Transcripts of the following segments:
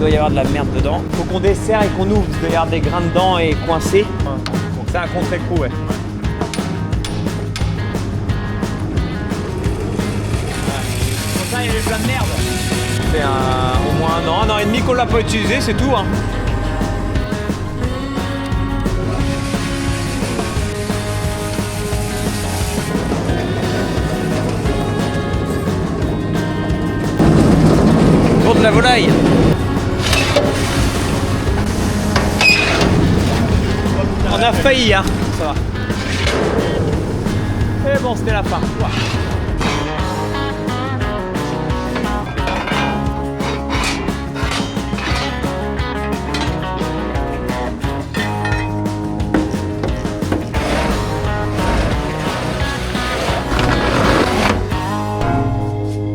doit y avoir de la merde dedans. Faut qu'on desserre et qu'on ouvre, parce qu'il doit y avoir des grains dedans et coincés. Donc c'est un contre-écrou, ouais. Pour ça, il y avait plein de merde. C'est au moins un an et demi qu'on l'a pas utilisé, c'est tout, hein. Pour de la volaille. On a failli, hein. Ça va. Et bon, c'était la fin. Wow.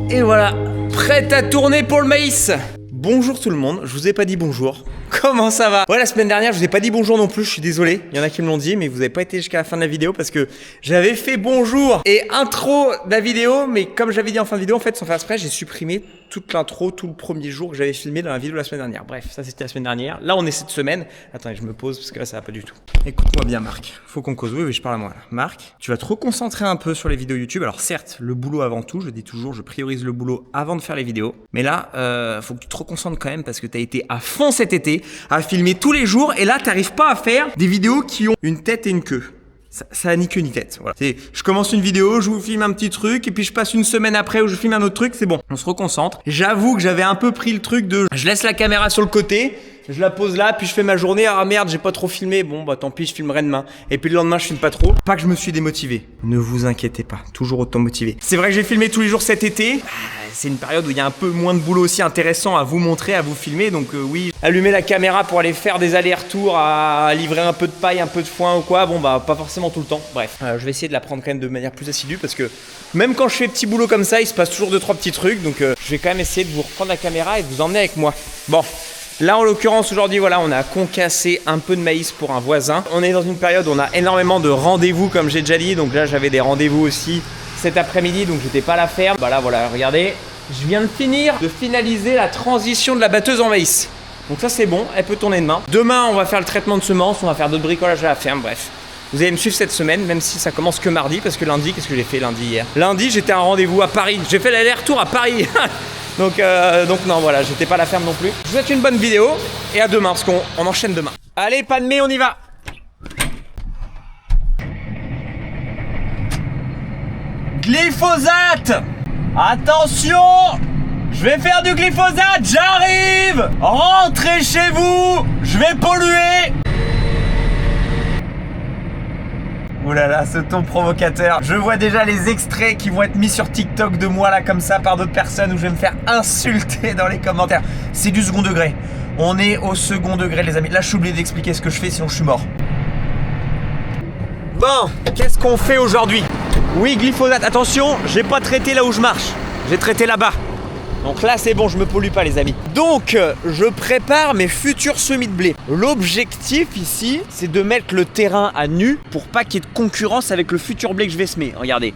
Et voilà, prête à tourner pour le maïs. Bonjour tout le monde, je vous ai pas dit bonjour. Comment ça va? Ouais, la semaine dernière, je vous ai pas dit bonjour non plus, je suis désolé. Il y en a qui me l'ont dit, mais vous avez pas été jusqu'à la fin de la vidéo parce que j'avais fait bonjour et intro de la vidéo, mais comme j'avais dit en fin de vidéo, en fait, sans faire exprès, j'ai supprimé toute l'intro, tout le premier jour que j'avais filmé dans la vidéo de la semaine dernière. Bref, ça c'était la semaine dernière. Là, on est cette semaine. Attendez, je me pose parce que là, ça va pas du tout. Écoute-moi bien, Marc. Faut qu'on cause. Oui, je parle à moi là. Marc, tu vas te reconcentrer un peu sur les vidéos YouTube. Alors certes, le boulot avant tout, je dis toujours, je priorise le boulot avant de faire les vidéos. Mais là, faut que tu te reconcentres quand même parce que tu as été à fond cet été, à filmer tous les jours et là, t'arrives pas à faire des vidéos qui ont une tête et une queue. Ça a ni queue ni tête. Voilà. Je commence une vidéo, je vous filme un petit truc et puis je passe une semaine après où je filme un autre truc, c'est bon. On se reconcentre. J'avoue que j'avais un peu pris le truc de je laisse la caméra sur le côté, je la pose là, puis je fais ma journée. Ah merde, j'ai pas trop filmé. Bon bah tant pis, je filmerai demain. Et puis le lendemain, je filme pas trop. Pas que je me suis démotivé. Ne vous inquiétez pas, toujours autant motivé. C'est vrai que j'ai filmé tous les jours cet été. C'est une période où il y a un peu moins de boulot aussi intéressant à vous montrer, à vous filmer. Donc oui, allumer la caméra pour aller faire des allers-retours, à livrer un peu de paille, un peu de foin ou quoi. Bon bah pas forcément tout le temps. Bref, je vais essayer de la prendre quand même de manière plus assidue parce que même quand je fais petit boulot comme ça, il se passe toujours 2-3 petits trucs. Donc je vais quand même essayer de vous reprendre la caméra et de vous emmener avec moi. Bon. Là en l'occurrence aujourd'hui voilà on a concassé un peu de maïs pour un voisin. On est dans une période où on a énormément de rendez-vous comme j'ai déjà dit. Donc là j'avais des rendez-vous aussi cet après-midi donc j'étais pas à la ferme. Bah là voilà regardez, je viens de finaliser la transition de la batteuse en maïs. Donc ça c'est bon, elle peut tourner demain. Demain on va faire le traitement de semences, on va faire d'autres bricolages à la ferme, bref. Vous allez me suivre cette semaine, même si ça commence que mardi, parce que lundi, qu'est-ce que j'ai fait lundi hier? Lundi, j'étais à un rendez-vous à Paris. J'ai fait l'aller-retour à Paris. donc non, voilà, j'étais pas à la ferme non plus. Je vous souhaite une bonne vidéo et à demain, parce qu'on enchaîne demain. Allez, pas de mais, on y va. Glyphosate! Attention! Je vais faire du glyphosate, j'arrive! Rentrez chez vous! Je vais polluer! Oh là là, ce ton provocateur. Je vois déjà les extraits qui vont être mis sur TikTok de moi là comme ça par d'autres personnes où je vais me faire insulter dans les commentaires. C'est du second degré. On est au second degré les amis. Là je suis obligé d'expliquer ce que je fais sinon je suis mort. Bon, qu'est-ce qu'on fait aujourd'hui? Oui, glyphosate, attention, j'ai pas traité là où je marche. J'ai traité là-bas. Donc là c'est bon, je me pollue pas les amis. Donc je prépare mes futurs semis de blé. L'objectif ici c'est de mettre le terrain à nu pour pas qu'il y ait de concurrence avec le futur blé que je vais semer. Regardez,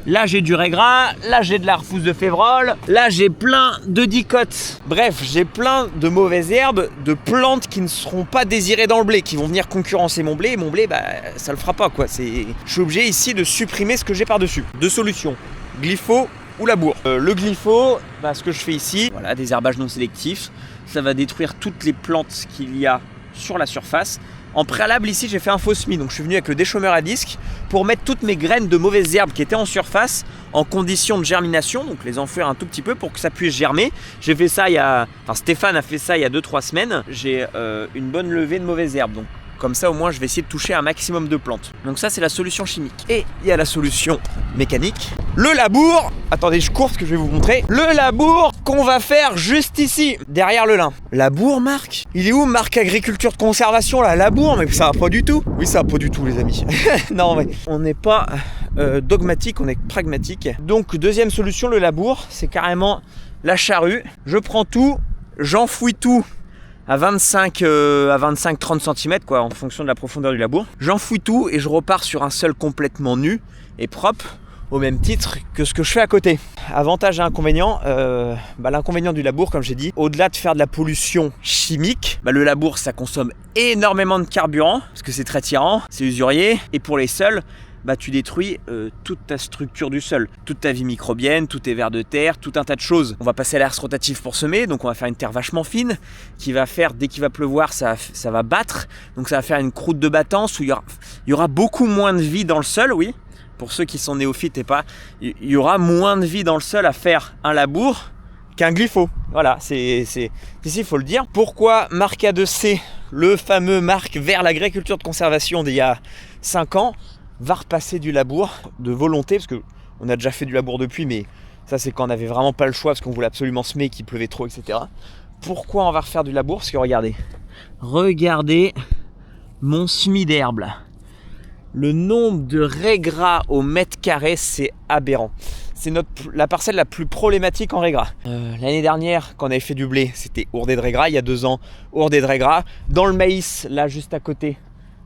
là j'ai du raigrain, là j'ai de la refousse de févrole, là j'ai plein de dicotes. Bref, j'ai plein de mauvaises herbes, de plantes qui ne seront pas désirées dans le blé, qui vont venir concurrencer mon blé. Et mon blé, bah ça le fera pas quoi. Je suis obligé ici de supprimer ce que j'ai par-dessus. Deux solutions, glypho ou labour. Le glypho, bah, ce que je fais ici, voilà, des herbages non sélectifs, ça va détruire toutes les plantes qu'il y a sur la surface. En préalable ici j'ai fait un faux semis, donc je suis venu avec le déchaumeur à disque pour mettre toutes mes graines de mauvaises herbes qui étaient en surface en condition de germination, donc les enfouir un tout petit peu pour que ça puisse germer. J'ai fait ça Stéphane a fait ça il y a 2-3 semaines, j'ai une bonne levée de mauvaises herbes, donc comme ça au moins je vais essayer de toucher un maximum de plantes. Donc ça c'est la solution chimique. Et il y a la solution mécanique. Le labour, attendez je cours parce que je vais vous montrer. Le labour qu'on va faire juste ici, derrière le lin. Labour Marc? Il est où Marc Agriculture de Conservation là? Labour? Mais ça va pas du tout. Oui ça va pas du tout les amis. Non mais on n'est pas dogmatique, on est pragmatique. Donc deuxième solution, le labour, c'est carrément la charrue. Je prends tout, j'enfouis tout à 25-30 cm quoi, en fonction de la profondeur du labour. J'enfouis tout et je repars sur un sol complètement nu et propre. au même titre que ce que je fais à côté. Avantage et inconvénient, l'inconvénient du labour, comme j'ai dit, au-delà de faire de la pollution chimique, le labour ça consomme énormément de carburant, parce que c'est très tirant, c'est usurier, et pour les sols, tu détruis toute ta structure du sol, toute ta vie microbienne, tous tes vers de terre, tout un tas de choses. On va passer à l'axe rotatif pour semer, donc on va faire une terre vachement fine, qui va faire, dès qu'il va pleuvoir, ça va battre, donc ça va faire une croûte de battance où il y aura beaucoup moins de vie dans le sol, oui. Pour ceux qui sont néophytes et pas, il y aura moins de vie dans le sol à faire un labour qu'un glypho. Voilà, ici il faut le dire. Pourquoi Marc A2C, le fameux Marc vers l'agriculture de conservation d'il y a 5 ans, va repasser du labour de volonté, parce qu'on a déjà fait du labour depuis, mais ça c'est quand on n'avait vraiment pas le choix, parce qu'on voulait absolument semer, qu'il pleuvait trop, etc. Pourquoi on va refaire du labour? Parce que regardez mon semis d'herbe là. Le nombre de raies gras au mètre carré, c'est aberrant. C'est la parcelle la plus problématique en raies gras. L'année dernière, quand on avait fait du blé, c'était ourdé de raies gras. Il y a 2 ans, ourdé de raies gras. Dans le maïs, là juste à côté,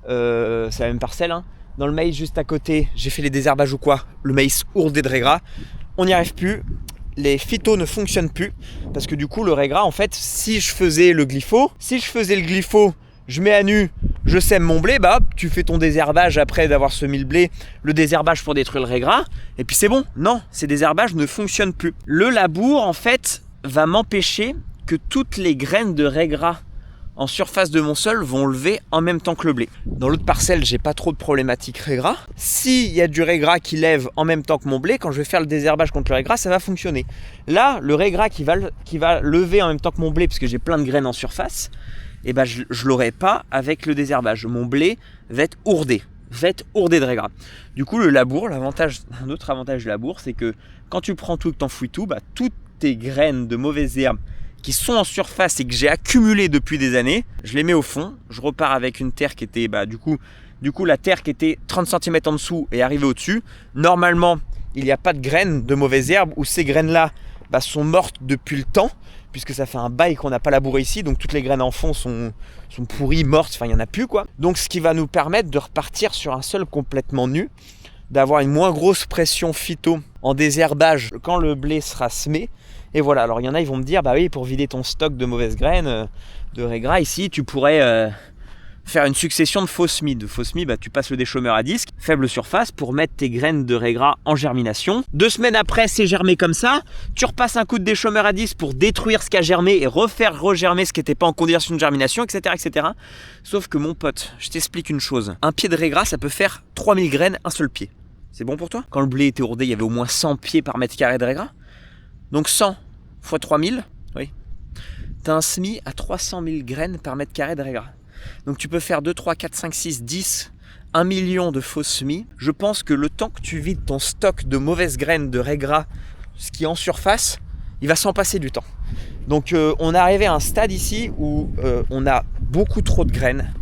c'est la même parcelle, hein. Dans le maïs juste à côté, j'ai fait les désherbages ou quoi. Le maïs ourdé de raies gras. On n'y arrive plus. Les phytos ne fonctionnent plus. Parce que du coup, le raies gras, en fait, si je faisais le glypho, je mets à nu, je sème mon blé, tu fais ton désherbage après d'avoir semé le blé, le désherbage pour détruire le raies gras, et puis c'est bon. Non, ces désherbages ne fonctionnent plus. Le labour, en fait, va m'empêcher que toutes les graines de raies gras en surface de mon sol vont lever en même temps que le blé. Dans l'autre parcelle, j'ai pas trop de problématiques raies gras. S'il y a du raies gras qui lève en même temps que mon blé, quand je vais faire le désherbage contre le raies gras, ça va fonctionner. Là, le raies gras qui va lever en même temps que mon blé, parce que j'ai plein de graines en surface, je l'aurai pas avec le désherbage. Mon blé va être ourdé de raies gras. Du coup, le labour, un autre avantage du labour, c'est que quand tu prends tout et que tu enfouis tout, toutes tes graines de mauvaises herbes qui sont en surface et que j'ai accumulées depuis des années, je les mets au fond. Je repars avec une terre qui était, du coup, la terre qui était 30 cm en dessous est arrivée au-dessus. Normalement, il n'y a pas de graines de mauvaises herbes, où ces graines-là sont mortes depuis le temps, puisque ça fait un bail qu'on n'a pas labouré ici, donc toutes les graines en fond sont pourries, mortes, il n'y en a plus quoi. Donc ce qui va nous permettre de repartir sur un sol complètement nu, d'avoir une moins grosse pression phyto en désherbage quand le blé sera semé. Et voilà, alors il y en a, ils vont me dire, oui, pour vider ton stock de mauvaises graines, de raies gras, ici tu pourrais faire une succession de faux semis. De faux semis, tu passes le déchômeur à disque, faible surface, pour mettre tes graines de raies gras en germination. 2 semaines après, c'est germé comme ça. Tu repasses un coup de déchômeur à disque pour détruire ce qui a germé et refaire regermer ce qui n'était pas en condition de germination, etc., etc. Sauf que mon pote, je t'explique une chose. Un pied de raies gras, ça peut faire 3000 graines, un seul pied. C'est bon pour toi? Quand le blé était ourdé, il y avait au moins 100 pieds par mètre carré de raies gras. Donc 100 fois 3000, oui. T'as un semis à 300 000 graines par mètre carré de raies gras. Donc tu peux faire 2, 3, 4, 5, 6, 10, 1 million de faux semis. Je pense que le temps que tu vides ton stock de mauvaises graines de raies gras, ce qui est en surface, il va s'en passer du temps. Donc on est arrivé à un stade ici où on a beaucoup trop de graines.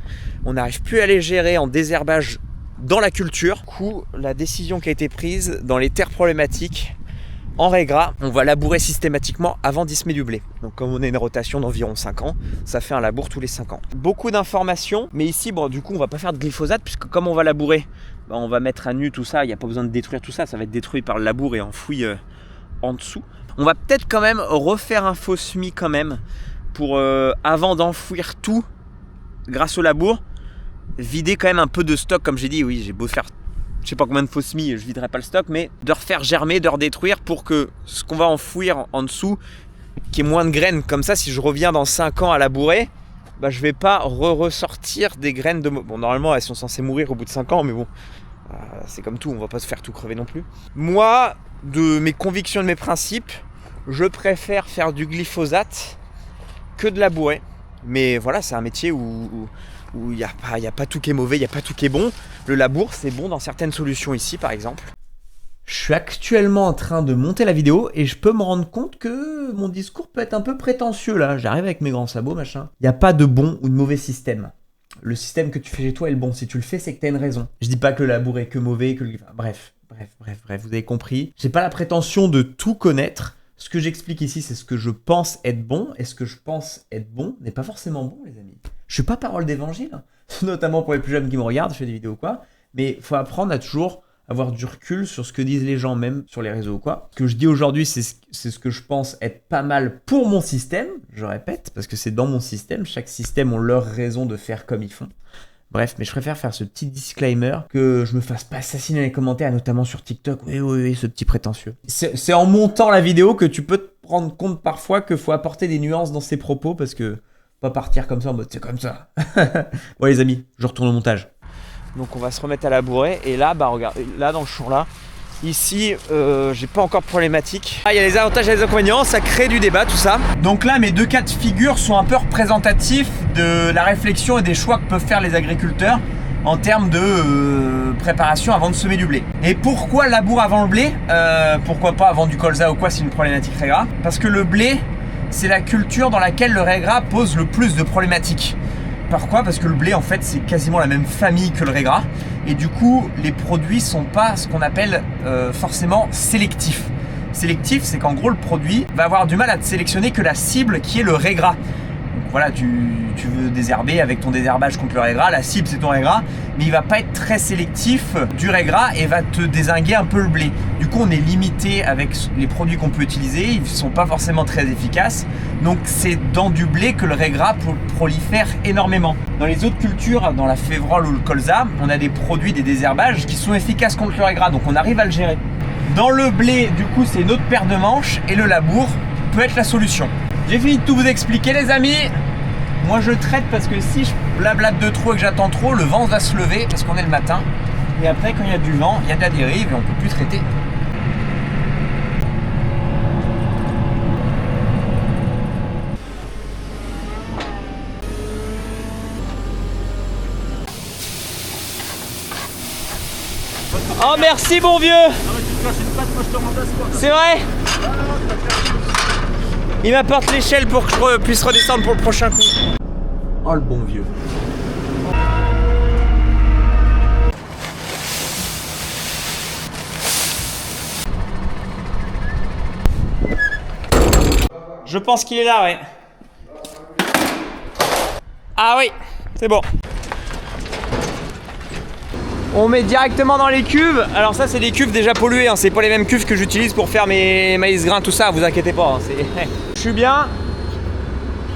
On n'arrive plus à les gérer en désherbage dans la culture. Du coup, la décision qui a été prise dans les terres problématiques, en raies gras, on va labourer systématiquement avant d'y semer du blé. Donc comme on a une rotation d'environ 5 ans, ça fait un labour tous les 5 ans. Beaucoup d'informations, mais ici, du coup, on va pas faire de glyphosate, puisque comme on va labourer, on va mettre à nu tout ça, il n'y a pas besoin de détruire tout ça, ça va être détruit par le labour et enfoui en dessous. On va peut-être quand même refaire un faux semis quand même, pour avant d'enfouir tout, grâce au labour, vider quand même un peu de stock, comme j'ai dit, oui, j'ai beau faire je sais pas combien de faux semis, je viderai pas le stock, mais de refaire germer, de redétruire pour que ce qu'on va enfouir en dessous, qu'il y ait moins de graines. Comme ça, si je reviens dans 5 ans à labourer, je vais pas ressortir des graines de... Bon, normalement, elles sont censées mourir au bout de 5 ans, mais bon, c'est comme tout, on va pas se faire tout crever non plus. Moi, de mes convictions, de mes principes, je préfère faire du glyphosate que de labourer. Mais voilà, c'est un métier où il n'y a pas tout qui est mauvais, il n'y a pas tout qui est bon. Le labour, c'est bon dans certaines solutions ici, par exemple. Je suis actuellement en train de monter la vidéo et je peux me rendre compte que mon discours peut être un peu prétentieux là. J'arrive avec mes grands sabots, machin. Il n'y a pas de bon ou de mauvais système. Le système que tu fais chez toi est le bon. Si tu le fais, c'est que tu as une raison. Je dis pas que le labour est que mauvais, que le... Bref, vous avez compris. J'ai pas la prétention de tout connaître. Ce que j'explique ici, c'est ce que je pense être bon. Et ce que je pense être bon n'est pas forcément bon, les amis. Je suis pas parole d'évangile, notamment pour les plus jeunes qui me regardent, je fais des vidéos ou quoi. Mais il faut apprendre à toujours avoir du recul sur ce que disent les gens, même sur les réseaux ou quoi. Ce que je dis aujourd'hui, c'est ce que je pense être pas mal pour mon système, je répète, parce que c'est dans mon système. Chaque système ont leur raison de faire comme ils font. Bref, mais je préfère faire ce petit disclaimer que je me fasse pas assassiner dans les commentaires, notamment sur TikTok. Oui, ce petit prétentieux. C'est en montant la vidéo que tu peux te rendre compte parfois qu'il faut apporter des nuances dans ses propos parce que pas partir comme ça en mode c'est comme ça. Bon les amis, je retourne au montage. Donc on va se remettre à labourer et là, bah regarde, là dans le champ là, ici, j'ai pas encore de problématique. Il y a les avantages et les inconvénients, ça crée du débat, tout ça. Donc là, mes deux cas de figure sont un peu représentatifs de la réflexion et des choix que peuvent faire les agriculteurs en termes de préparation avant de semer du blé. Et pourquoi labour avant le blé? Pourquoi pas avant du colza ou quoi, c'est une problématique régras. Parce que le blé, c'est la culture dans laquelle le régras pose le plus de problématiques. Pourquoi? Parce que le blé en fait c'est quasiment la même famille que le régras et du coup les produits sont pas ce qu'on appelle forcément sélectifs. Sélectif c'est qu'en gros le produit va avoir du mal à te sélectionner que la cible qui est le régras. Donc voilà, tu veux désherber avec ton désherbage contre le régras, la cible c'est ton régras, mais il va pas être très sélectif du régras et va te dézinguer un peu le blé. Du coup on est limité avec les produits qu'on peut utiliser, ils sont pas forcément très efficaces. Donc c'est dans du blé que le régras prolifère énormément. Dans les autres cultures, dans la févrole ou le colza, on a des produits, des désherbages qui sont efficaces contre le régras, donc on arrive à le gérer. Dans le blé, du coup c'est une autre paire de manches et le labour peut être la solution. J'ai fini de tout vous expliquer les amis. Moi je traite parce que si je blablate de trop et que j'attends trop, le vent va se lever parce qu'on est le matin. Et après quand il y a du vent, il y a de la dérive et on peut plus traiter. Oh merci bon vieux. C'est vrai. Il m'apporte l'échelle pour que je puisse redescendre pour le prochain coup. Oh le bon vieux. Je pense qu'il est là, ouais. Ah oui, c'est bon. On met directement dans les cuves. Alors ça c'est des cuves déjà polluées, hein. C'est pas les mêmes cuves que j'utilise pour faire mes maïs grains, tout ça, vous inquiétez pas. Hein. Je suis bien.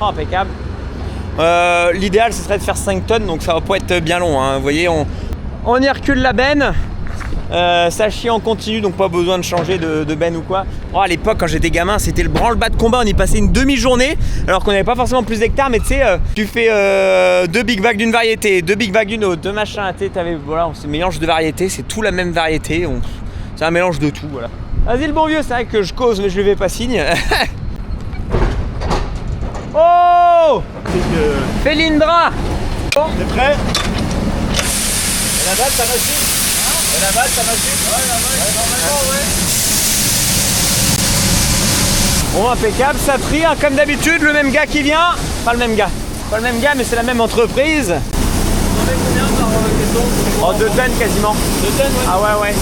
Oh, impeccable. L'idéal ce serait de faire 5 tonnes, donc ça va pas être bien long. Hein. Vous voyez, on y recule la benne. Ça chie en continu, donc pas besoin de changer de benne ou quoi. Oh, à l'époque quand j'étais gamin c'était le branle-bas de combat, on y passait une demi-journée alors qu'on n'avait pas forcément plus d'hectares, mais tu sais tu fais 2 big bags d'une variété, 2 big bags d'une autre, 2 machins, voilà, c'est un mélange de variétés, c'est tout la même variété, c'est un mélange de tout, voilà. Vas-y le bon vieux, c'est vrai que je cause mais je lui fais pas signe. Oh Félindra. T'es prêt? Et la balle, ta machine? Et la balle, ta machine? Ouais, la balle, normalement, ouais. Bon, impeccable, ça trie, hein, comme d'habitude, le même gars qui vient. Pas le même gars, mais c'est la même entreprise. Vous en avez combien par question? Oh, 2 tonnes quasiment. 2 tonnes, ouais. Ah ouais.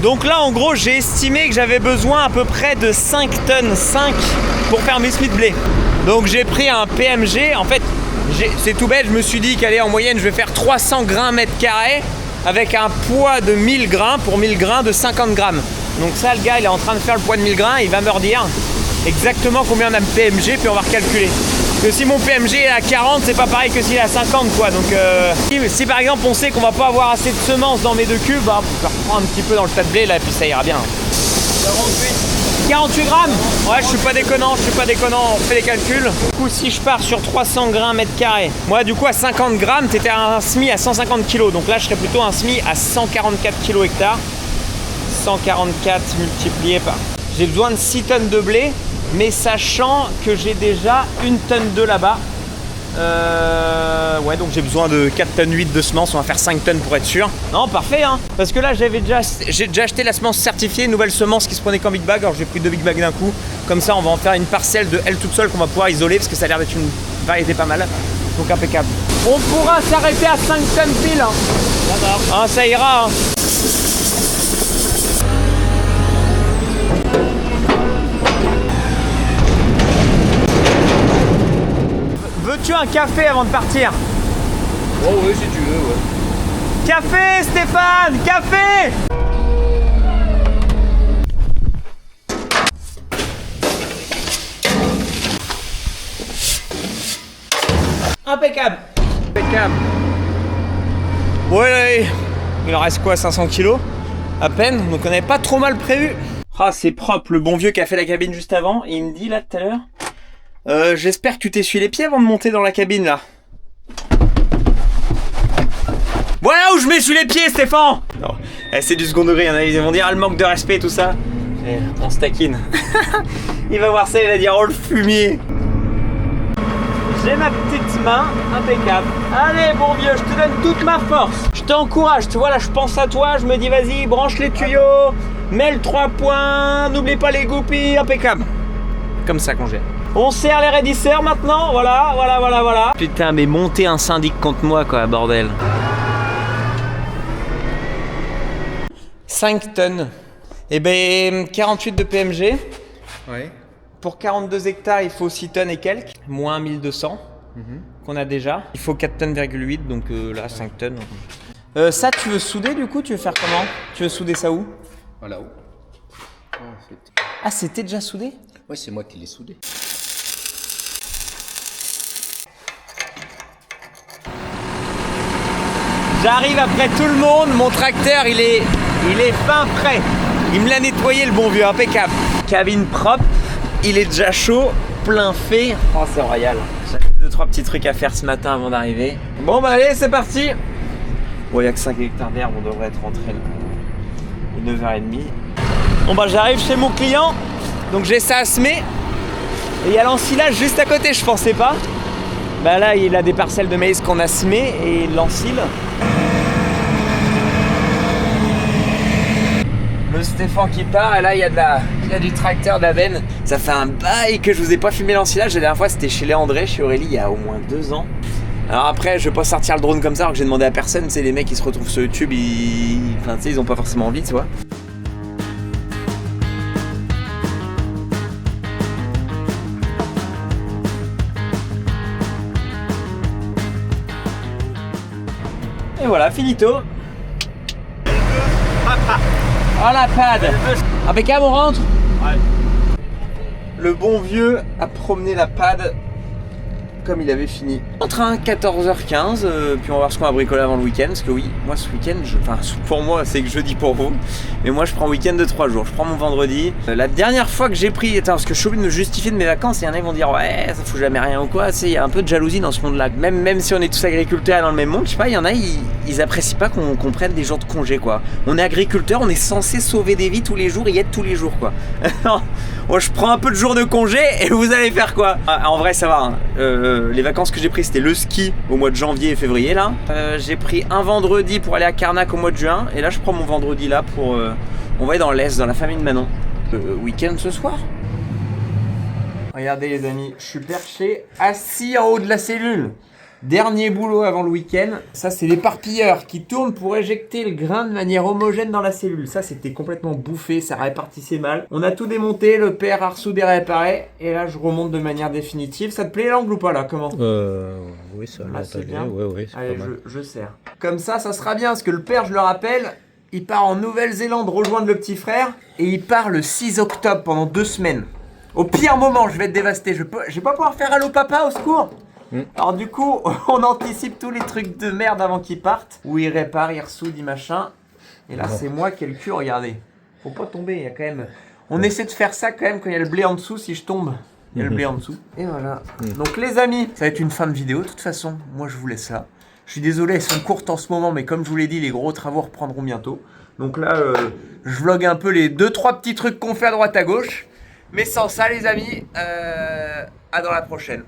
Donc là, en gros, j'ai estimé que j'avais besoin à peu près de 5 tonnes, 5 pour faire mes semis de blé. Donc j'ai pris un PMG, en fait, c'est tout bête, je me suis dit qu'allez, en moyenne, je vais faire 300 grains mètre carré avec un poids de 1000 grains pour 1000 grains de 50 grammes. Donc ça, le gars, il est en train de faire le poids de 1000 grains, il va me redire exactement combien on a de PMG, puis on va recalculer. Parce que si mon PMG est à 40, c'est pas pareil que s'il est à 50, quoi. Donc si par exemple on sait qu'on va pas avoir assez de semences dans mes 2 cubes, bah, je vais reprendre un petit peu dans le tas de blé là, et puis ça ira bien. 48 grammes. Ouais, je suis pas déconnant, on fait les calculs. Du coup, si je pars sur 300 grains mètre carré, moi du coup à 50 grammes, t'étais un SMI à 150 kg. Donc là, je serais plutôt un SMI à 144 kg hectare. 144 multiplié par... J'ai besoin de 6 tonnes de blé, mais sachant que j'ai déjà 1 tonne de là-bas. Ouais, donc j'ai besoin de 4 tonnes 8 de semences, on va faire 5 tonnes pour être sûr. Non, parfait, hein. Parce que là, j'ai déjà acheté la semence certifiée, une nouvelle semence qui se prenait qu'en big bag. Alors j'ai pris 2 big bags d'un coup. Comme ça, on va en faire une parcelle de elle toute seule qu'on va pouvoir isoler parce que ça a l'air d'être une variété pas mal. Donc impeccable. On pourra s'arrêter à 5 tonnes pile. Hein. Ah, ça ira, hein. Veux-tu un café avant de partir? Oh oui, si tu veux, ouais. Café Stéphane, café! Impeccable. Impeccable. Ouais, il en reste quoi, 500 kilos à peine, donc on n'avait pas trop mal prévu. Ah, c'est propre, le bon vieux qui a fait la cabine juste avant, et il me dit là tout à l'heure, j'espère que tu t'essuies les pieds avant de monter dans la cabine là. Voilà où je m'essuie les pieds, Stéphane. Non, c'est du second degré, ils vont dire le manque de respect tout ça. Et on se taquine. Il va voir ça, il va dire oh le fumier. J'ai ma petite main, impeccable. Allez bon vieux, je te donne toute ma force. Je t'encourage, tu vois là je pense à toi, je me dis vas-y, branche les tuyaux, mets le 3 points, n'oublie pas les goupilles, impeccable. Comme ça qu'on gère. On serre les raidisseurs maintenant, voilà. Putain mais monter un syndic contre moi quoi, bordel. 5 tonnes. Et ben 48 de PMG. Ouais. Pour 42 hectares, il faut 6 tonnes et quelques, moins 1200 qu'on a déjà. Il faut 4 tonnes,8, donc là 5 tonnes. Ça, tu veux souder du coup? Tu veux faire comment? Tu veux souder ça où? Là-haut. Ah, c'était déjà soudé? Ouais, c'est moi qui l'ai soudé. J'arrive après tout le monde, mon tracteur il est fin prêt. Il me l'a nettoyé le bon vieux, impeccable. Cabine propre. Il est déjà chaud, plein fait. Oh, c'est royal. J'avais 2-3 petits trucs à faire ce matin avant d'arriver. Bon, bah allez, c'est parti. Bon, il n'y a que 5 hectares d'herbe, on devrait être rentré là. Il est 9h30. Bon, bah j'arrive chez mon client. Donc j'ai ça à semer. Et il y a l'ensilage juste à côté, je pensais pas. Bah là, il a des parcelles de maïs qu'on a semées et il l'ensile. Le Stéphane qui part, et là il y a du tracteur d'Aven. Ça fait un bail que je vous ai pas filmé l'ensilage. La dernière fois c'était chez Léandré, chez Aurélie, il y a au moins 2 ans. Alors après, je vais pas sortir le drone comme ça alors que j'ai demandé à personne. C'est les mecs qui se retrouvent sur YouTube, enfin tu sais, ils ont pas forcément envie, tu vois. Et voilà, finito. Oh la pad! Impeccable, on rentre? Ouais. Le bon vieux a promené la pad comme il avait fini. En train 14h15, puis on va voir ce qu'on va bricoler avant le week-end. Parce que oui, moi ce week-end, enfin pour moi c'est que jeudi pour vous. Mais moi je prends un week-end de 3 jours. Je prends mon vendredi. La dernière fois que j'ai pris, attends, parce que je suis obligé de me justifier de mes vacances, et il y en a qui vont dire ouais, ça fout jamais rien ou quoi. Il y a un peu de jalousie dans ce monde-là. Même si on est tous agriculteurs et dans le même monde, je sais pas, il y en a, ils apprécient pas qu'on prenne des jours de congé quoi. On est agriculteur, on est censé sauver des vies tous les jours et y être tous les jours quoi. Moi je prends un peu de jours de congé et vous allez faire quoi? En vrai ça va, hein. Les vacances que j'ai pris c'était le ski au mois de janvier et février là. J'ai pris un vendredi pour aller à Carnac au mois de juin, et là je prends mon vendredi là pour on va aller dans l'Est, dans la famille de Manon. Week-end ce soir. Regardez les amis, je suis perché assis en haut de la cellule. Dernier boulot avant le week-end. Ça c'est l'éparpilleur qui tourne pour éjecter le grain de manière homogène dans la cellule. Ça c'était complètement bouffé, ça répartissait mal. On a tout démonté, le père a ressoudé, réparé. Et là je remonte de manière définitive. Ça te plaît l'angle ou pas là? Comment? Oui, ça là, c'est bien. Oui, c'est allez, pas mal. je serre. Comme ça sera bien, parce que le père, je le rappelle, il part en Nouvelle-Zélande rejoindre le petit frère. Et il part le 6 octobre pendant 2 semaines. Au pire moment, je vais être dévasté. Je vais pas pouvoir faire allô papa, au secours. Alors du coup, on anticipe tous les trucs de merde avant qu'ils partent. Où il répare, il ressoude, il machin. Et là, c'est moi qui ai le cul, regardez. Faut pas tomber, il y a quand même... On essaie de faire ça quand même quand il y a le blé en dessous. Si je tombe, il y a le blé en dessous. Et voilà. Donc les amis, ça va être une fin de vidéo. De toute façon, moi je vous laisse là. Je suis désolé, elles sont courtes en ce moment. Mais comme je vous l'ai dit, les gros travaux reprendront bientôt. Donc là, je vlog un peu les 2-3 petits trucs qu'on fait à droite à gauche. Mais sans ça les amis, à dans la prochaine.